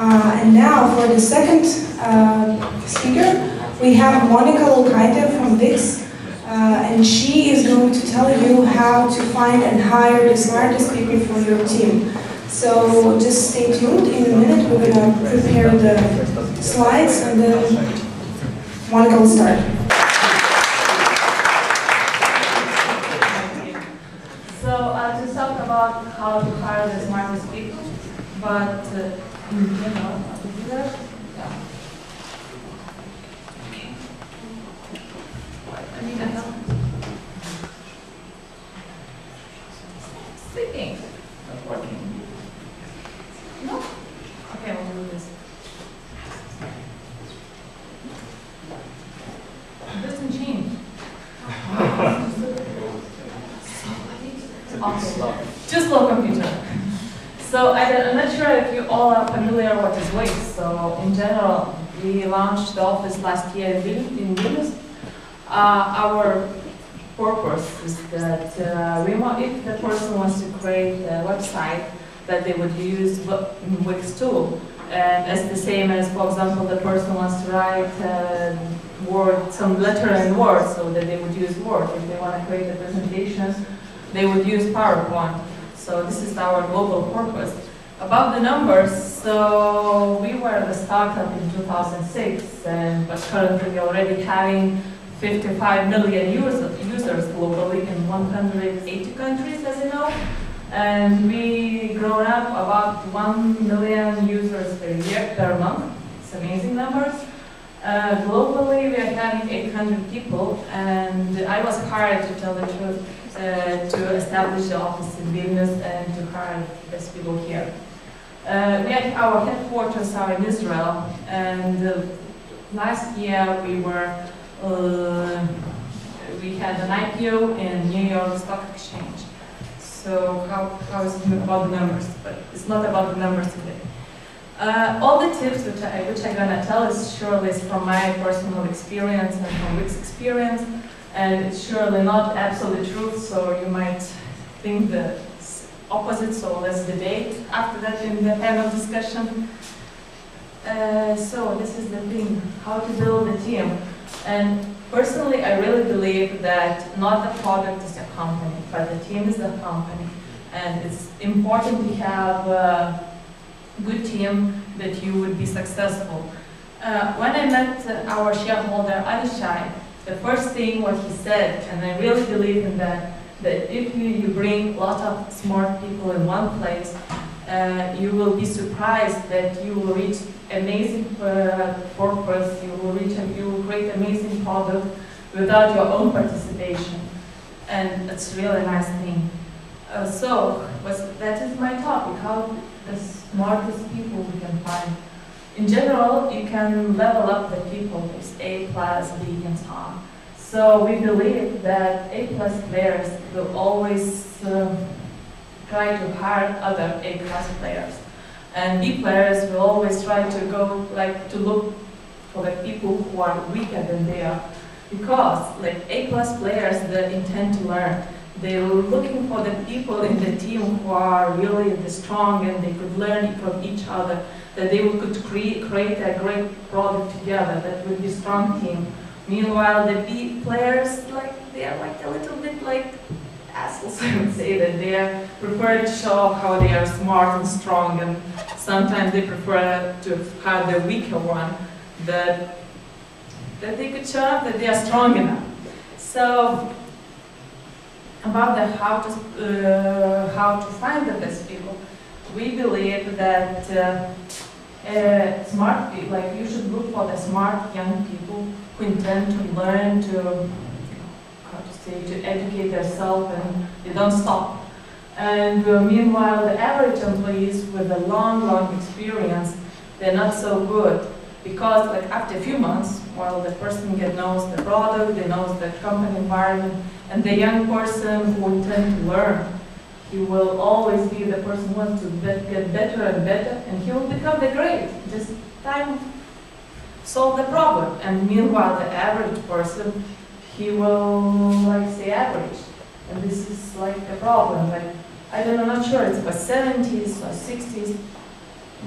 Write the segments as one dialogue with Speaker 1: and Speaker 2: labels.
Speaker 1: And now for the second speaker, we have Monika Laukaitė from WIX, and she is going to tell you how to find and hire the smartest people for your team. So just stay tuned. In a minute, we're going to prepare the slides, and then Monika will start.
Speaker 2: So to talk about how to hire the smartest people, but in general, how to do that? Yeah. Okay. I need help. Sleeping. Not working. No? Okay, we'll do this. It doesn't change. Okay. Too slow computer. So I'm not sure if you all are familiar what is WIX. So in general, we launched the office last year in Vilnius. Our purpose is that if the person wants to create a website, that they would use WIX tool. And as the same as, for example, the person wants to write Word, some letter in Word, so that they would use Word. If they want to create a presentation, they would use PowerPoint. So this is our global purpose. About the numbers, so we were the startup in 2006, but currently we're already having 55 million users globally in 180 countries, as you know. And we grown up about 1 million users per month. It's amazing numbers. Globally, we are having 800 people, and I was hired, to tell the truth, to establish the office in Vilnius and to hire the best people here. Our headquarters are in Israel, and last year we had an IPO in New York Stock Exchange. So how is it about the numbers? But it's not about the numbers today. All the tips which I'm gonna tell is surely from my personal experience and from WIX experience, and it's surely not absolute truth. So you might think the opposite. So let's debate after that in the panel discussion. So this is the thing: how to build a team. And personally, I really believe that not the product is a company, but the team is the company. And it's important to have a good team that you would be successful. When I met our shareholder, Alishai, the first thing what he said, and I really believe in that if you bring a lot of smart people in one place, you will be surprised that you will reach amazing purpose, you will create amazing product without your own participation. And it's really a nice thing. That is my topic, how the smartest people we can find. In general, you can level up the people with A+, B, and so on. So we believe that A+ players will always try to hire other A+ players. And B players will always try to look for the people who are weaker than they are. Because A+ players, they intend to learn. They're looking for the people in the team who are really strong and they could learn from each other, that they could create a great product together, that would be a strong team. Meanwhile, the B players, they are a little bit like assholes, I would say, that they prefer to show how they are smart and strong, and sometimes they prefer to have the weaker one, that they could show up that they are strong enough. So, about how to find the best people, we believe that smart people, you should look for the smart young people who intend to learn, to educate themselves, and they don't stop. And meanwhile, the average employees with a long experience, they're not so good, because after a few months, while the person knows the product, they knows the company environment, and the young person who intends to learn, he will always be the person who wants to get better and better, and he will become the great. Just time solve the problem. And meanwhile, the average person, he will stay average. And this is a problem. I don't know, I'm not sure, it's about 70s or 60s.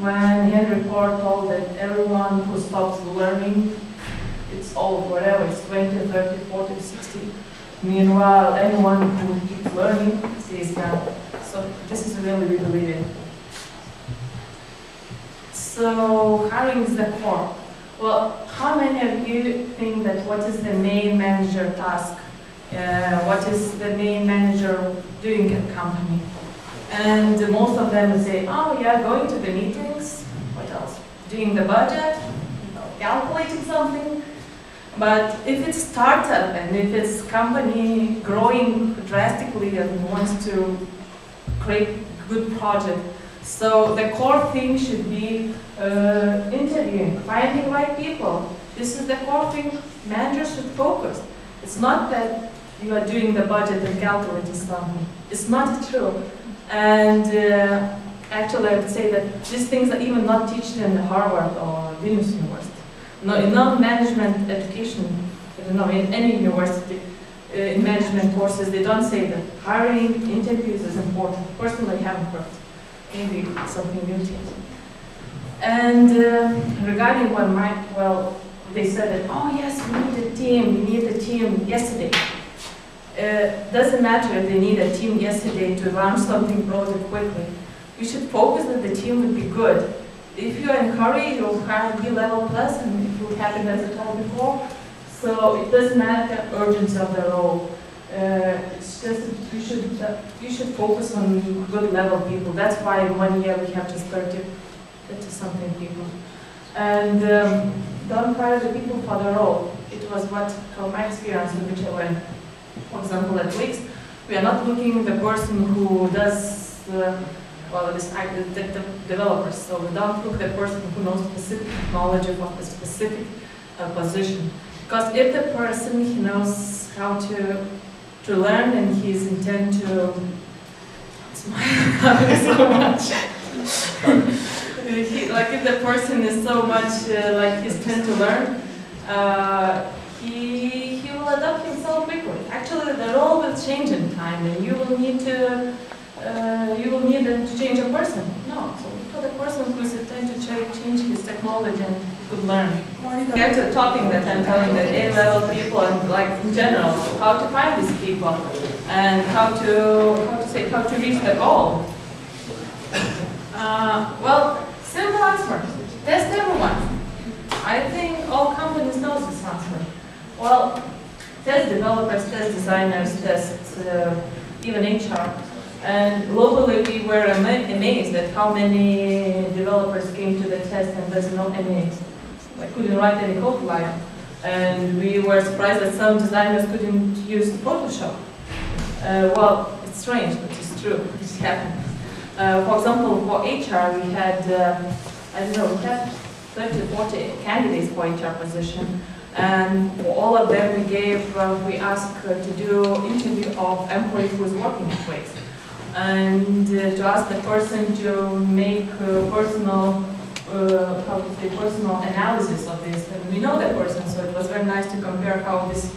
Speaker 2: when Henry Ford told that everyone who stops learning, it's old, whatever, it's 20, 30, 40, 60. Meanwhile, anyone who keeps learning stays young. So this is really, we believe in. So hiring is the core. Well, how many of you think that what is the main manager task? What is the main manager doing at a company? And most of them will say, oh yeah, going to the meetings. What else? Doing the budget, calculating something. But if it's startup and if it's company growing drastically and wants to create good project, so the core thing should be interviewing, finding right people. This is the core thing managers should focus. It's not that you are doing the budget and calculating something. It's not true. And actually I would say that these things are even not taught in Harvard or Vilnius University. No, in non-management education, I don't know, in any university, in management courses, they don't say that hiring interviews is important. Personally, I haven't heard. Maybe something new to it. And regarding one might, well, they said that, oh yes, we need a team yesterday. Doesn't matter if they need a team yesterday to launch something project quickly. You should focus that the team would be good. If you are in a hurry, you'll hire B-level plus, and it will happen as I told before. So it doesn't matter the urgency of the role. It's just you should focus on good level people. That's why in 1 year we have just 30 something people. And don't hire the people for the role. It was what, from my experience, in which I went. For example, at WIX, we are not looking the person who does well, the developers. So we don't look the person who knows specific technology for the specific position. Because if the person he knows how to learn and he's intent to smile so much. Like if the person is so much like he's tend to learn, he will adapt himself quickly. Actually, the role will change in time, and you will need to change a person. No, so for the person who is intent to change his technology and could learn. Get to topic that I'm telling that A-level people and like in general how to find these people and how to reach the goal. Well, simple answer. Test everyone. I think all companies know this answer. Well, test developers, test designers, test even HR. And globally, we were amazed at how many developers came to the test and doesn't know any, like couldn't write any code line. And we were surprised that some designers couldn't use Photoshop. Well, it's strange, but it's true. It happened. For example, for HR, we had, I don't know, we had 30 to 40 candidates for HR position. And for all of them, we asked to do interview of employee who is working at WIX. And to ask the person to make personal analysis of this. And we know that person, so it was very nice to compare how this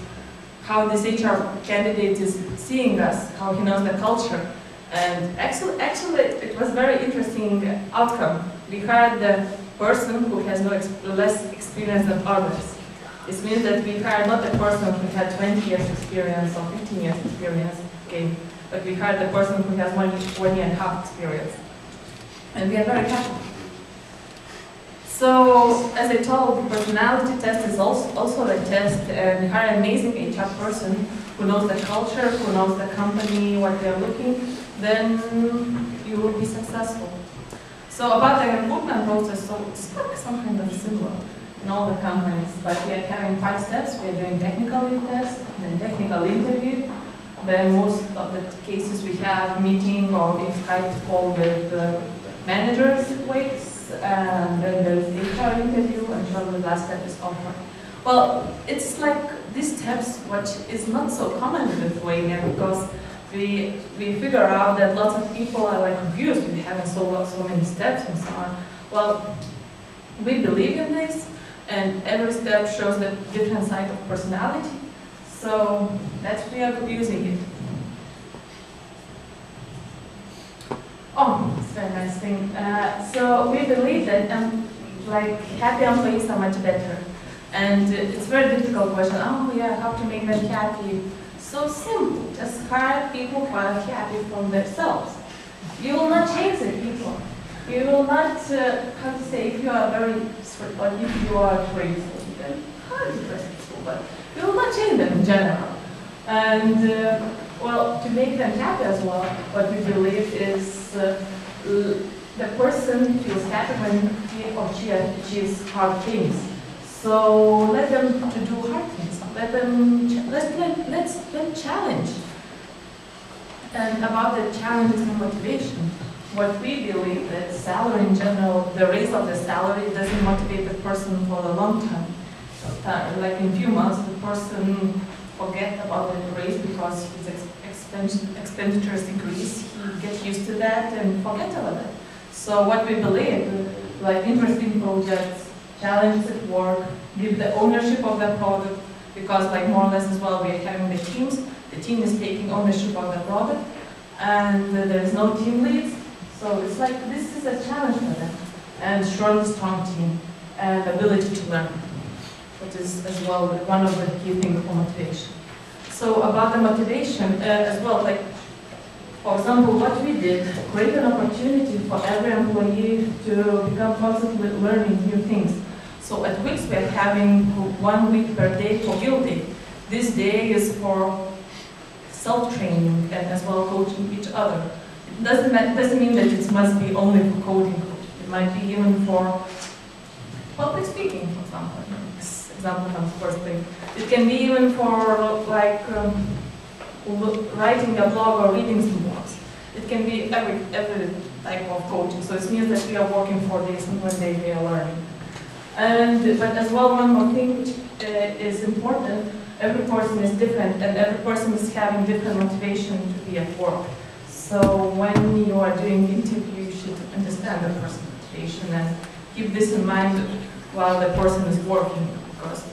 Speaker 2: HR candidate is seeing us, how he knows the culture. And actually, it was very interesting outcome. We hired the person who has less experience than others. This means that we hired not the person who had 20 years experience or 15 years experience, okay, but we hired the person who has 1 year and a half experience. And we are very happy. So, as I told, the personality test is also a test, and we hire an amazing HR person who knows the culture, who knows the company, what they are looking, then you will be successful. So about the recruitment process, so it's some kind of similar in all the companies, but we are having 5 steps. We are doing technical test, then technical interview, then most of the cases we have meeting or if Skype call with the managers at WIX, and then there's HR interview, and the last step is offer. Well, it's like these steps, which is not so common in Lithuania, because we figure out that lots of people are like confused with having so many steps and so on. Well, we believe in this, and every step shows the different side of personality. So that's we are using it. Oh, it's very nice. nice thing. So we believe that like happy employees are much better. And it's a very difficult question. Oh yeah, how to make them happy? So simple. Just hire people who are happy from themselves. You will not change the people. You will not, how to say, if you are very strict or if you are crazy, then hard to press people, but you will not change them in general. And well, to make them happy as well, what we believe is the person feels happy when he or she achieves hard things. So let them to do hard things. Let's challenge. And about the challenges and motivation, what we believe that salary in general, the raise of the salary doesn't motivate the person for the long term. Like in few months, the person forget about the raise because his expenditures increase. He gets used to that and forget about it. So what we believe, like interesting projects, challenges at work, give the ownership of the product, because like more or less as well we are having the teams. The team is taking ownership of the product, and there is no team leads. So it's like this is a challenge for them, and strong team and ability to learn, which is as well one of the key things for motivation. So about the motivation as well, like for example, what we did, create an opportunity for every employee to become constantly learning new things. So at WIX we are having 1 week per day for field day. This day is for self-training and as well coaching each other. It doesn't mean that it must be only for coding. It might be even for public speaking, for example. Example comes first thing. It can be even for like writing a blog or reading some blogs. It can be every type of coaching. So it means that we are working 4 days and 1 day we are learning. But as well, one more thing which is important, every person is different and every person is having different motivation to be at work. So when you are doing interview, you should understand the person's motivation and keep this in mind while the person is working, because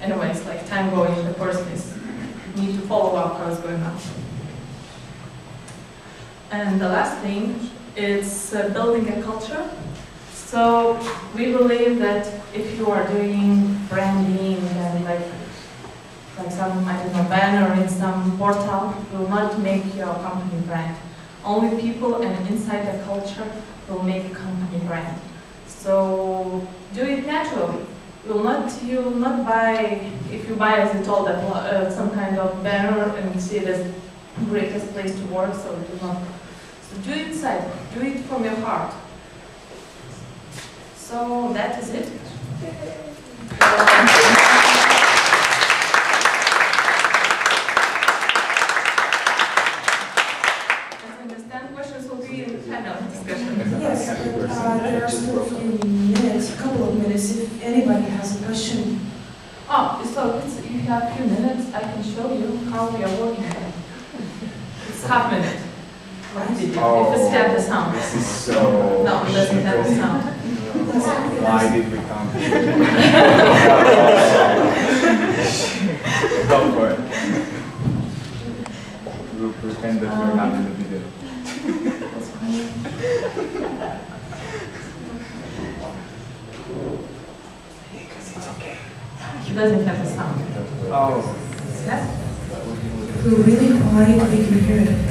Speaker 2: anyways, like time going, the person need to follow up how it's going on. And the last thing is building a culture. So we believe that if you are doing branding and like some, I don't know, banner in some portal, will not make your company brand. Only people and inside the culture will make a company brand. So do it naturally. You will not buy, if you buy, as I told, some kind of banner and you see it as the greatest place to work, so it will not. So do it inside, do it from your heart. So that is it. Questions will be in the panel discussion.
Speaker 1: Yes, but there are still a few minutes, a couple of minutes, if anybody has a question.
Speaker 2: Oh, so if you have a few minutes, I can show you how we are working on it. It's half minute. If it's have the sound.
Speaker 3: This is so
Speaker 2: no, it doesn't have the sound.
Speaker 3: Why did we come here? Go for it. We'll pretend that we're not in the video. It's okay.
Speaker 2: It doesn't have the sound.
Speaker 3: Oh.
Speaker 2: Yes?
Speaker 1: We're really quiet, we can hear it.